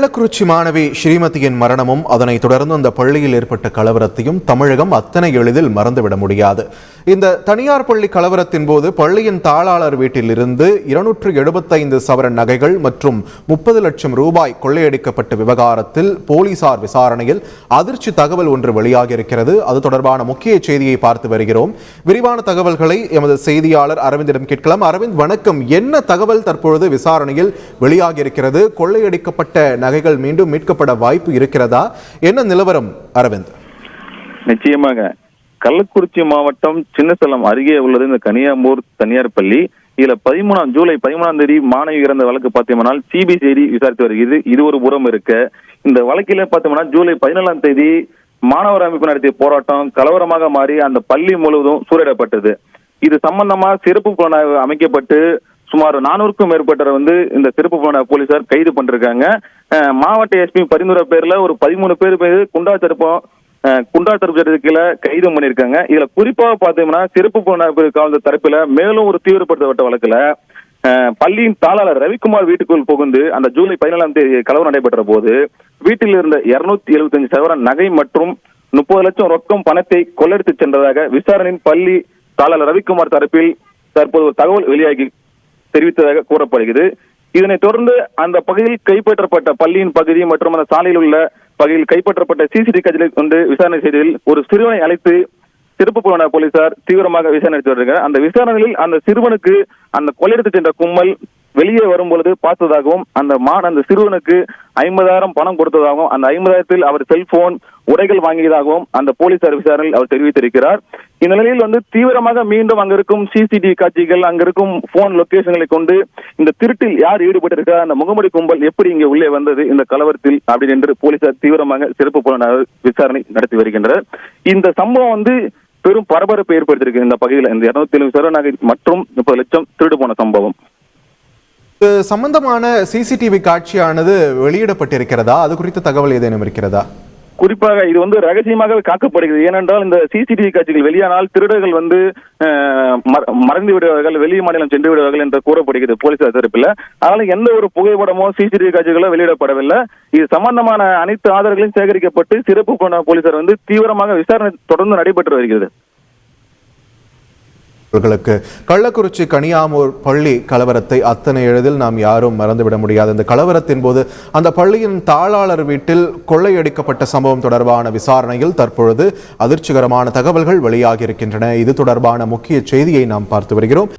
கள்ளக்குறிச்சி மாணவி ஸ்ரீமதியின் மரணமும் அதனைத் தொடர்ந்து அந்த பள்ளியில் ஏற்பட்ட கலவரத்தையும் தமிழகம் அத்தனை எளிதில் மறந்துவிட முடியாது. இந்த தனியார் பள்ளி கலவரத்தின் போது பள்ளியின் தாளாளர் வீட்டில் இருந்து 275 சவரன் நகைகள் மற்றும் 30 லட்சம் ரூபாய் கொள்ளையடிக்கப்பட்ட விவகாரத்தில் போலீசார் விசாரணையில் அதிர்ச்சி தகவல் ஒன்று வெளியாகியிருக்கிறது. அது தொடர்பான முக்கிய செய்தியை பார்த்து வருகிறோம். விரிவான தகவல்களை எமது செய்தியாளர் அரவிந்திடம் கேட்கலாம். அரவிந்த், வணக்கம். என்ன தகவல் தற்பொழுது விசாரணையில் வெளியாகியிருக்கிறது? கொள்ளையடிக்கப்பட்ட நகைகள் மீண்டும் மீட்கப்பட வாய்ப்பு இருக்கிறதா? என்ன நிலவரம் அரவிந்த்? நிச்சயமாக கள்ளக்குறிச்சி மாவட்டம் சின்னசேலம் அருகே உள்ளது இந்த கனியாமூர் தனியார் பள்ளி. இதுல ஜூலை 13ஆம் தேதி மாணவி இறந்த வழக்கு பார்த்தோம்னா சிபிசிஐடி விசாரித்து வருகிறது. இது ஒரு புறம் இருக்க, இந்த வழக்கில பார்த்தோம்னா ஜூலை 17ஆம் தேதி மாணவர் அமைப்பு நடத்திய போராட்டம் கலவரமாக மாறி அந்த பள்ளி முழுவதும் சூறையிடப்பட்டது. இது சம்பந்தமா சிறப்பு புலனாய்வு அமைக்கப்பட்டு சுமார் 400க்கும் மேற்பட்டவர் இந்த சிறப்பு புலனாய்வு போலீசார் கைது பண்ணிருக்காங்க. மாவட்ட எஸ்பி பரிந்துரை பேர்ல ஒரு 13 பேர் குண்டா தடுப்பு சட்டத்துல கைது பண்ணிருக்காங்க. இதுல குறிப்பாக பார்த்தோம்னா சிறப்பு புலனாய்வு காவல் தரப்புல மேலும் ஒரு தீவிரப்படுத்தப்பட்ட வழக்குல பள்ளியின் தாளாளர் ரவிக்குமார் வீட்டுக்குள் புகுந்து அந்த ஜூலை 17ஆம் தேதி கலவரம் நடைபெற்ற போது வீட்டில் இருந்த 275 சவரன் நகை மற்றும் 30 லட்சம் ரொக்கம் பணத்தை கொள்ளடித்து சென்றதாக விசாரணையின் பள்ளி தாளாளர் ரவிக்குமார் தரப்பில் தற்போது ஒரு தகவல் வெளியாகி தெரிவித்ததாக கூறப்படுகிறது. இதனைத் தொடர்ந்து அந்த பகுதியில் கைப்பற்றப்பட்ட பள்ளியின் பகுதி மற்றும் அந்த சாலையில் உள்ள பகுதியில் கைப்பற்றப்பட்ட சிசிடிவி காட்சிகளை கொண்டு விசாரணை செய்ததில் ஒரு சிறுவனை அழைத்து சிறப்பு புலனாய்வு போலீசார் தீவிரமாக விசாரணை நடத்தி வருகிறார். அந்த விசாரணையில் அந்த சிறுவனுக்கு அந்த கொள்ளையடித்து சென்ற கும்பல் வெளியே வரும்பொழுது பார்த்ததாகவும் அந்த சிறுவனுக்கு 50,000 பணம் கொடுத்ததாகவும் அந்த 50,000த்தில் அவர் செல்போன் உடைகள் வாங்கியதாகவும் அந்த போலீசார் விசாரணையில் அவர் தெரிவித்திருக்கிறார். இந்நிலையில் தீவிரமாக மீண்டும் அங்க இருக்கும் சிசிடிவி காட்சிகள், அங்க இருக்கும் போன் லொகேஷன்களை கொண்டு இந்த திருட்டில் யார் ஈடுபட்டிருக்கிறார், அந்த முகமடி கும்பல் எப்படி இங்கே உள்ளே வந்தது இந்த கலவரத்தில் அப்படின்னு என்று போலீசார் தீவிரமாக சிறப்பு புலனாய்வு விசாரணை நடத்தி வருகின்றனர். இந்த சம்பவம் பெரும் பரபரப்பை ஏற்படுத்தியிருக்கு இந்த பகுதியில். இந்த 270 சவரன் நகை மற்றும் 30 லட்சம் திருடு போன சம்பவம். சம்பந்தமான சிசிடிவி காட்சியானது வெளியிடப்பட்டிருக்கிறதா? அது குறித்த தகவல் ஏதேனும் இருக்கிறதா? குறிப்பாக இது ரகசியமாக காக்கப்படுகிறது. ஏனென்றால் இந்த சிசிடிவி காட்சிகள் வெளியானால் திருடர்கள் மறைந்து விடுவார்கள், வெளி மாநிலம் சென்று விடுவார்கள் என்று கூறப்படுகிறது போலீசார் தரப்பில். அதனால எந்த ஒரு புகைப்படமோ சிசிடிவி காட்சிகளோ வெளியிடப்படவில்லை. இது சம்பந்தமான அனைத்து ஆதாரங்களையும் சேகரிக்கப்பட்டு சிறப்பு போலீசார் தீவிரமாக விசாரணை தொடர்ந்து நடைபெற்று வருகிறது. கள்ளக்குறிச்சி கனியாமூர் பள்ளி கலவரத்தை அத்தனை எளிதில் நாம் யாரும் மறந்துவிட முடியாது. இந்த கலவரத்தின் போது அந்த பள்ளியின் தாளாளர் வீட்டில் கொள்ளையடிக்கப்பட்ட சம்பவம் தொடர்பான விசாரணையில் தற்பொழுது அதிர்ச்சிகரமான தகவல்கள் வெளியாகி இருக்கின்றன. இது தொடர்பான முக்கிய செய்தியை நாம் பார்த்து வருகிறோம்.